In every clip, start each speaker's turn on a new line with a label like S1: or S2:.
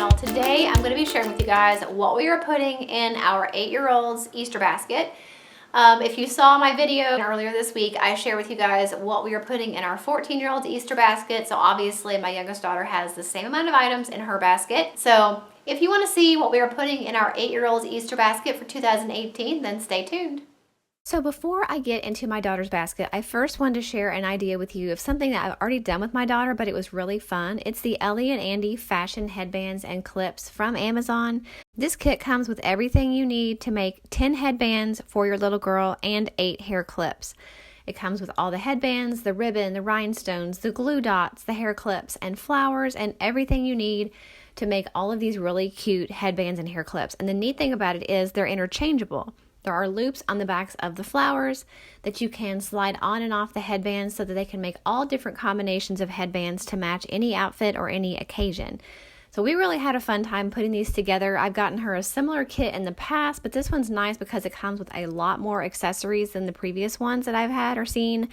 S1: channel. Today I'm going to be sharing with you guys what we are putting in our 8-year-old's Easter basket. If you saw my video earlier this week, I shared with you guys what we are putting in our 14-year-old's Easter basket. So obviously my youngest daughter has the same amount of items in her basket. So if you want to see what we are putting in our 8-year-old's Easter basket for 2018, then stay tuned. So before I get into my daughter's basket, I first wanted to share an idea with you of something that I've already done with my daughter, but it was really fun. It's the Ellie and Andy fashion headbands and clips from Amazon. This kit comes with everything you need to make 10 headbands for your little girl and 8 hair clips. It comes with all the headbands, the ribbon, the rhinestones, the glue dots, the hair clips, and flowers, and everything you need to make all of these really cute headbands and hair clips. And the neat thing about it is they're interchangeable. There are loops on the backs of the flowers that you can slide on and off the headbands so that they can make all different combinations of headbands to match any outfit or any occasion. So we really had a fun time putting these together. I've gotten her a similar kit in the past, but this one's nice because it comes with a lot more accessories than the previous ones that I've had or seen.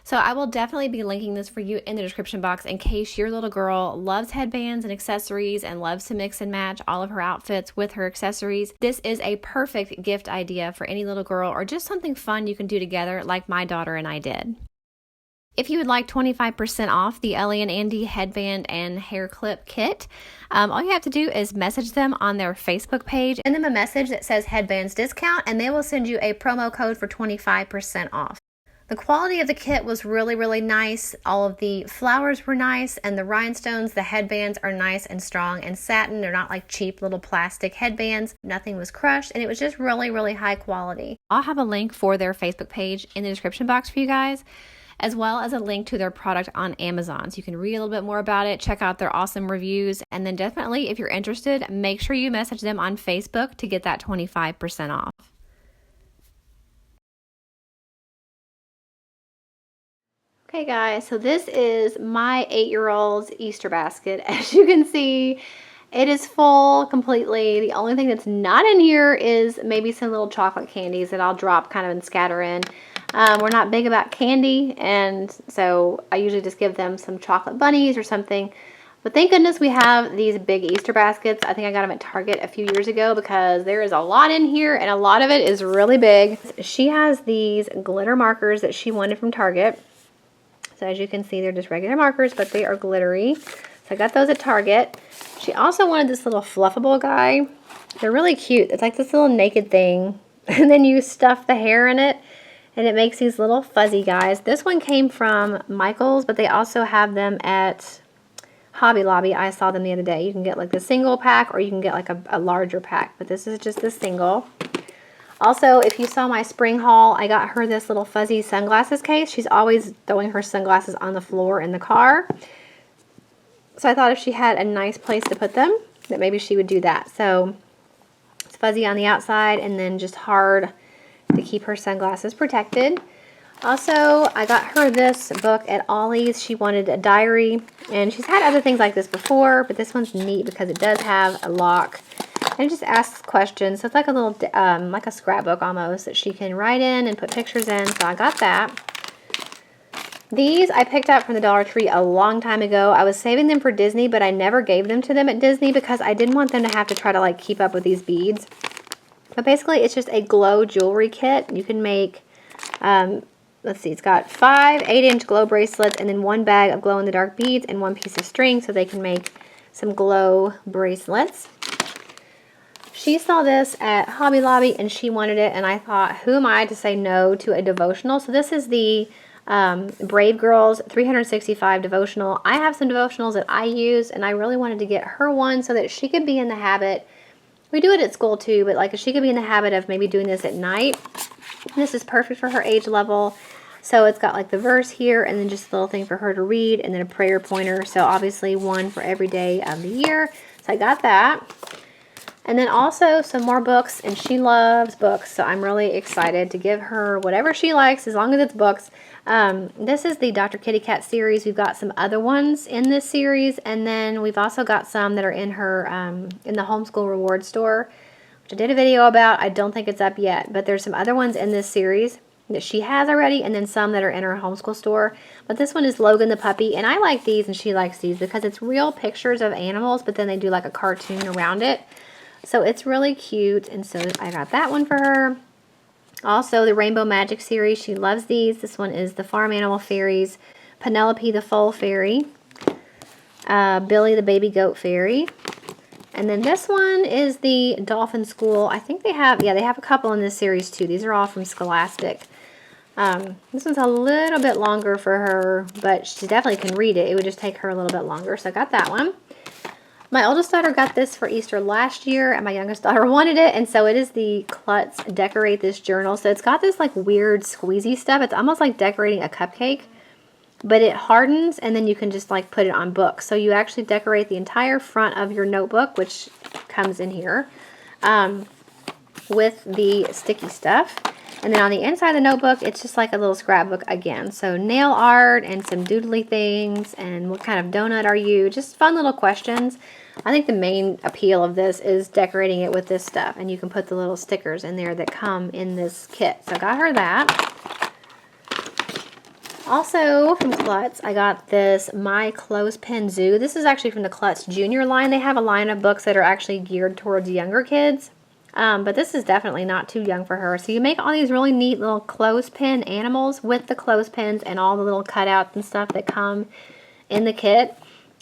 S1: So I will definitely be linking this for you in the description box in case your little girl loves headbands and accessories and loves to mix and match all of her outfits with her accessories. This is a perfect gift idea for any little girl or just something fun you can do together like my daughter and I did. If you would like 25% off the Ellie and Andy headband and hair clip kit, all you have to do is message them on their Facebook page, send them a message that says headbands discount, and they will send you a promo code for 25% off. The quality of the kit was really, really nice. All of the flowers were nice, and the rhinestones, the headbands are nice and strong and satin. They're not like cheap little plastic headbands. Nothing was crushed, and it was just really, really high quality. I'll have a link for their Facebook page in the description box for you guys, as well as a link to their product on Amazon. So you can read a little bit more about it, check out their awesome reviews, and then definitely, if you're interested, make sure you message them on Facebook to get that 25% off. Okay guys, so this is my 8-year-old's Easter basket. As you can see, it is full completely. The only thing that's not in here is maybe some little chocolate candies that I'll drop kind of and scatter in. We're not big about candy, and so I usually just give them some chocolate bunnies or something. But thank goodness we have these big Easter baskets. I think I got them at Target a few years ago because there is a lot in here and a lot of it is really big. She has these glitter markers that she wanted from Target. So as you can see, they're just regular markers, but they are glittery. So I got those at Target. She also wanted this little fluffable guy. They're really cute. It's like this little naked thing. And then you stuff the hair in it, and it makes these little fuzzy guys. This one came from Michael's, but they also have them at Hobby Lobby. I saw them the other day. You can get like the single pack, or you can get like a larger pack. But this is just the single. Also, if you saw my spring haul, I got her this little fuzzy sunglasses case. She's always throwing her sunglasses on the floor in the car. So I thought if she had a nice place to put them, that maybe she would do that. So it's fuzzy on the outside and then just hard to keep her sunglasses protected. Also, I got her this book at Ollie's. She wanted a diary, and she's had other things like this before, but this one's neat because it does have a lock. And it just asks questions. So it's like a little, like a scrapbook almost that she can write in and put pictures in. So I got that. These I picked up from the Dollar Tree a long time ago. I was saving them for Disney, but I never gave them to them at Disney because I didn't want them to have to try to like keep up with these beads. But basically it's just a glow jewelry kit. You can make, let's see, it's got 5 8-inch glow bracelets and then 1 bag of glow-in-the-dark beads and 1 piece of string so they can make some glow bracelets. She saw this at Hobby Lobby and she wanted it, and I thought, who am I to say no to a devotional? So this is the Brave Girls 365 devotional. I have some devotionals that I use, and I really wanted to get her one so that she could be in the habit. We do it at school too, but like if she could be in the habit of maybe doing this at night. This is perfect for her age level. So it's got like the verse here and then just a little thing for her to read and then a prayer pointer. So obviously one for every day of the year. So I got that. And then also some more books, and she loves books, so I'm really excited to give her whatever she likes as long as it's books. This is the Dr. Kitty Cat series. We've got some other ones in this series, and then we've also got some that are in her in the Homeschool Reward Store, which I did a video about. I don't think it's up yet, but there's some other ones in this series that she has already, and then some that are in her homeschool store. But this one is Logan the puppy, and I like these and she likes these because it's real pictures of animals, but then they do like a cartoon around it. So it's really cute, and so I got that one for her. Also, the Rainbow Magic series, she loves these. This one is the Farm Animal Fairies, Penelope the Foal Fairy, Billy the Baby Goat Fairy. And then this one is the Dolphin School. I think they have, yeah, they have a couple in this series too. These are all from Scholastic. This one's a little bit longer for her, but she definitely can read it. It would just take her a little bit longer. So I got that one. My oldest daughter got this for Easter last year, and my youngest daughter wanted it, and so it is the Klutz Decorate This Journal. So it's got this like weird squeezy stuff. It's almost like decorating a cupcake, but it hardens, and then you can just like put it on books. So you actually decorate the entire front of your notebook, which comes in here, with the sticky stuff. And then on the inside of the notebook, it's just like a little scrapbook again. So nail art and some doodly things, and what kind of donut are you? Just fun little questions. I think the main appeal of this is decorating it with this stuff, and you can put the little stickers in there that come in this kit. So I got her that. Also from Klutz, I got this My Clothespin Zoo. This is actually from the Klutz Junior line. They have a line of books that are actually geared towards younger kids. But this is definitely not too young for her. So you make all these really neat little clothespin animals with the clothespins and all the little cutouts and stuff that come in the kit.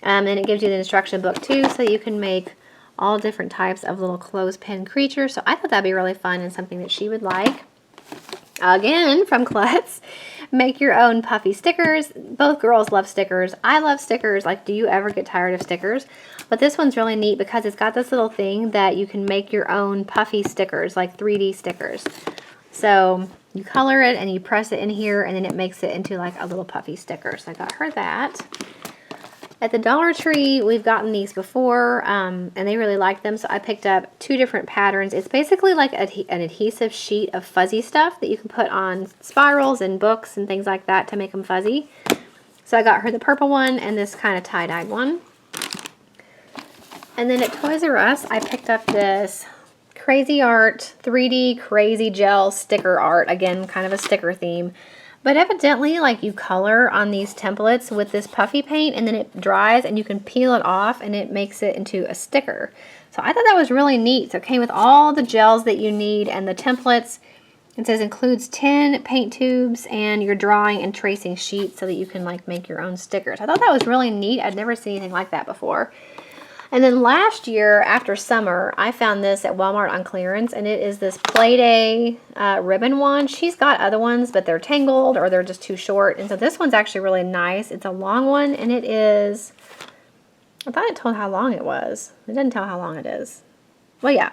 S1: And it gives you the instruction book too, so you can make all different types of little clothespin creatures. So I thought that'd be really fun and something that she would like. Again, from Klutz, make your own puffy stickers. Both girls love stickers. I love stickers. Like, do you ever get tired of stickers? But this one's really neat because it's got this little thing that you can make your own puffy stickers, like 3D stickers. So you color it and you press it in here, and then it makes it into like a little puffy sticker. So I got her that. At the Dollar Tree, we've gotten these before, and they really like them, so I picked up 2 different patterns. It's basically like an adhesive sheet of fuzzy stuff that you can put on spirals and books and things like that to make them fuzzy. So I got her the purple one and this kind of tie-dyed one. And then at Toys R Us, I picked up this Crazy Art 3D Crazy Gel sticker art. Again, kind of a sticker theme. But evidently, like, you color on these templates with this puffy paint, and then it dries, and you can peel it off, and it makes it into a sticker. So I thought that was really neat. So it came with all the gels that you need and the templates. It says includes 10 paint tubes and your drawing and tracing sheet so that you can, like, make your own stickers. I thought that was really neat. I'd never seen anything like that before. And then last year, after summer, I found this at Walmart on clearance, and it is this Playday ribbon one. She's got other ones, but they're tangled or they're just too short. And so this one's actually really nice. It's a long one, and it is, I thought it told how long it was. It doesn't tell how long it is. Well, yeah.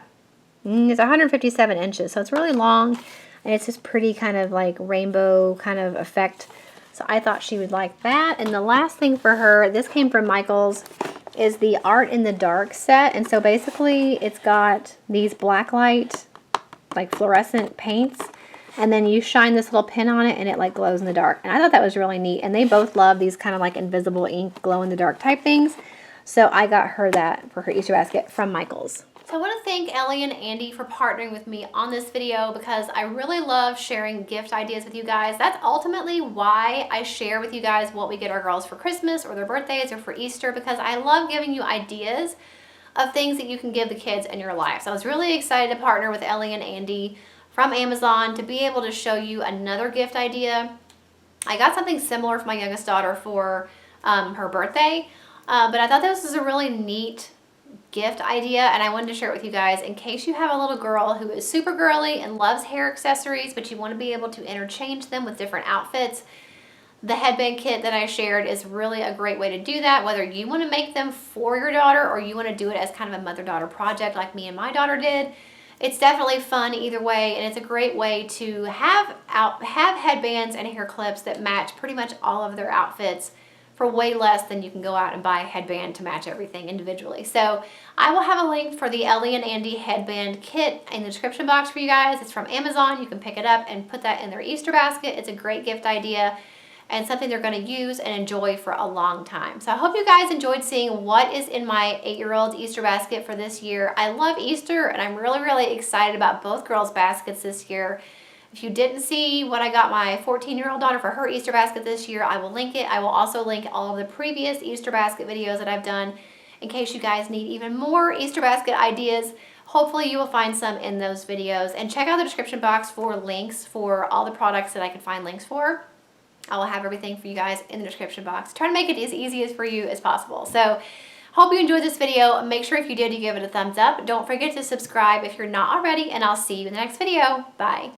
S1: It's 157 inches, so it's really long, and it's this pretty kind of like rainbow kind of effect. So I thought she would like that. And the last thing for her, this came from Michael's, is the Art in the Dark set. And so basically it's got these black light, like fluorescent paints, and then you shine this little pin on it and it like glows in the dark. And I thought that was really neat. And they both love these kind of like invisible ink glow in the dark type things. So I got her that for her Easter basket from Michael's. So I want to thank Ellie and Andy for partnering with me on this video because I really love sharing gift ideas with you guys. That's ultimately why I share with you guys what we get our girls for Christmas or their birthdays or for Easter, because I love giving you ideas of things that you can give the kids in your life. So I was really excited to partner with Ellie and Andy from Amazon to be able to show you another gift idea. I got something similar for my youngest daughter for her birthday, but I thought this was a really neat gift idea, and I wanted to share it with you guys in case you have a little girl who is super girly and loves hair accessories, but you want to be able to interchange them with different outfits. The headband kit that I shared is really a great way to do that, whether you want to make them for your daughter or you want to do it as kind of a mother-daughter project like me and my daughter did. It's definitely fun either way, and it's a great way to have headbands and hair clips that match pretty much all of their outfits for way less than you can go out and buy a headband to match everything individually. So I will have a link for the Ellie and Andy headband kit in the description box for you guys. It's from Amazon. You can pick it up and put that in their Easter basket. It's a great gift idea and something they're going to use and enjoy for a long time. So I hope you guys enjoyed seeing what is in my 8-year-old's Easter basket for this year. I love Easter, and I'm really, really excited about both girls' baskets this year. If you didn't see what I got my 14-year-old daughter for her Easter basket this year, I will link it. I will also link all of the previous Easter basket videos that I've done in case you guys need even more Easter basket ideas. Hopefully you will find some in those videos. And check out the description box for links for all the products that I can find links for. I will have everything for you guys in the description box. Try to make it as easy as for you as possible. So hope you enjoyed this video. Make sure if you did, you give it a thumbs up. Don't forget to subscribe if you're not already, and I'll see you in the next video. Bye.